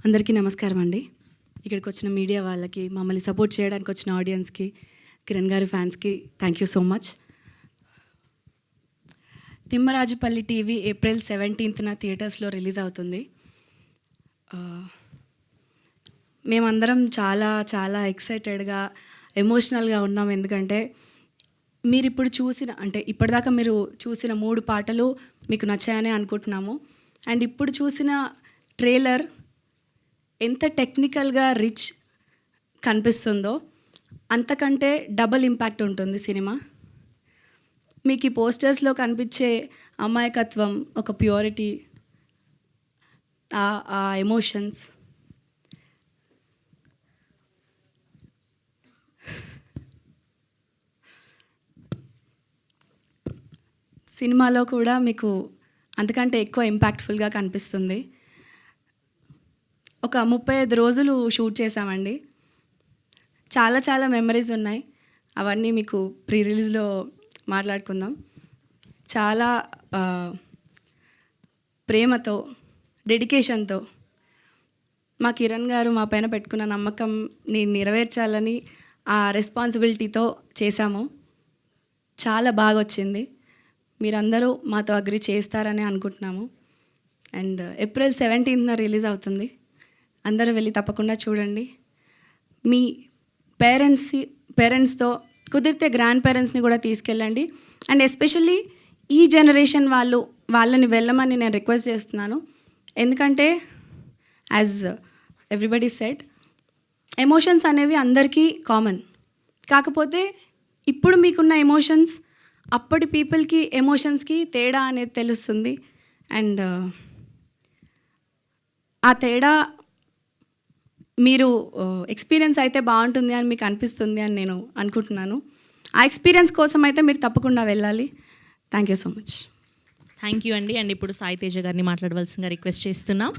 అందరికీ నమస్కారం అండి. ఇక్కడికి వచ్చిన మీడియా వాళ్ళకి, మమ్మల్ని సపోర్ట్ చేయడానికి వచ్చిన ఆడియన్స్కి, కిరణ్ గారి ఫ్యాన్స్కి thank you so much. Thimmarajupalli TV April 17న థియేటర్స్లో రిలీజ్ అవుతుంది. మేమందరం చాలా చాలా ఎక్సైటెడ్గా, ఎమోషనల్గా ఉన్నాం. ఎందుకంటే మీరు ఇప్పుడు చూసిన, అంటే ఇప్పటిదాకా మీరు చూసిన 3 పాటలు మీకు నచ్చాయని అనుకుంటున్నాము. అండ్ ఇప్పుడు చూసిన ట్రైలర్ ఎంత టెక్నికల్గా రిచ్ కనిపిస్తుందో అంతకంటే డబల్ ఇంపాక్ట్ ఉంటుంది సినిమా. మీకు ఈ పోస్టర్స్లో కనిపించే అమాయకత్వం, ఒక ప్యూరిటీ, ఆ ఎమోషన్స్, సినిమాలో కూడా మీకు అంతకంటే ఎక్కువ ఇంపాక్ట్ఫుల్గా కనిపిస్తుంది. ఒక 35 రోజులు షూట్ చేసామండి. చాలా చాలా మెమరీస్ ఉన్నాయి. అవన్నీ మీకు ప్రీ రిలీజ్లో మాట్లాడుకుందాం. చాలా ప్రేమతో, డెడికేషన్తో మా కిరణ్ గారు మా పైన పెట్టుకున్న నమ్మకంని నెరవేర్చాలని ఆ రెస్పాన్సిబిలిటీతో చేశాము. చాలా బాగా వచ్చింది. మీరందరూ మాతో అగ్రి చేస్తారని అనుకుంటున్నాము. అండ్ ఏప్రిల్ 17న రిలీజ్ అవుతుంది. అందరూ వెళ్ళి తప్పకుండా చూడండి. మీ పేరెంట్స్తో కుదిరితే గ్రాండ్ పేరెంట్స్ని కూడా తీసుకెళ్ళండి. అండ్ ఎస్పెషల్లీ ఈ జనరేషన్ వాళ్ళని వెళ్ళమని నేను రిక్వెస్ట్ చేస్తున్నాను. ఎందుకంటే యాజ్ ఎవ్రీబడి సెడ్, ఎమోషన్స్ అనేవి అందరికీ కామన్. కాకపోతే ఇప్పుడు మీకున్న ఎమోషన్స్ అప్పటి పీపుల్కి ఎమోషన్స్కి తేడా అనేది తెలుస్తుంది. అండ్ ఆ తేడా మీరు ఎక్స్పీరియన్స్ అయితే బాగుంటుంది అని మీకు అనిపిస్తుంది అని నేను అనుకుంటున్నాను. ఆ ఎక్స్పీరియన్స్ కోసం అయితే మీరు తప్పకుండా వెళ్ళాలి. Thank you so much. Thank you అండి. అండ్ ఇప్పుడు సాయి తేజ గారిని మాట్లాడవలసిందిగా రిక్వెస్ట్ చేస్తున్నాం.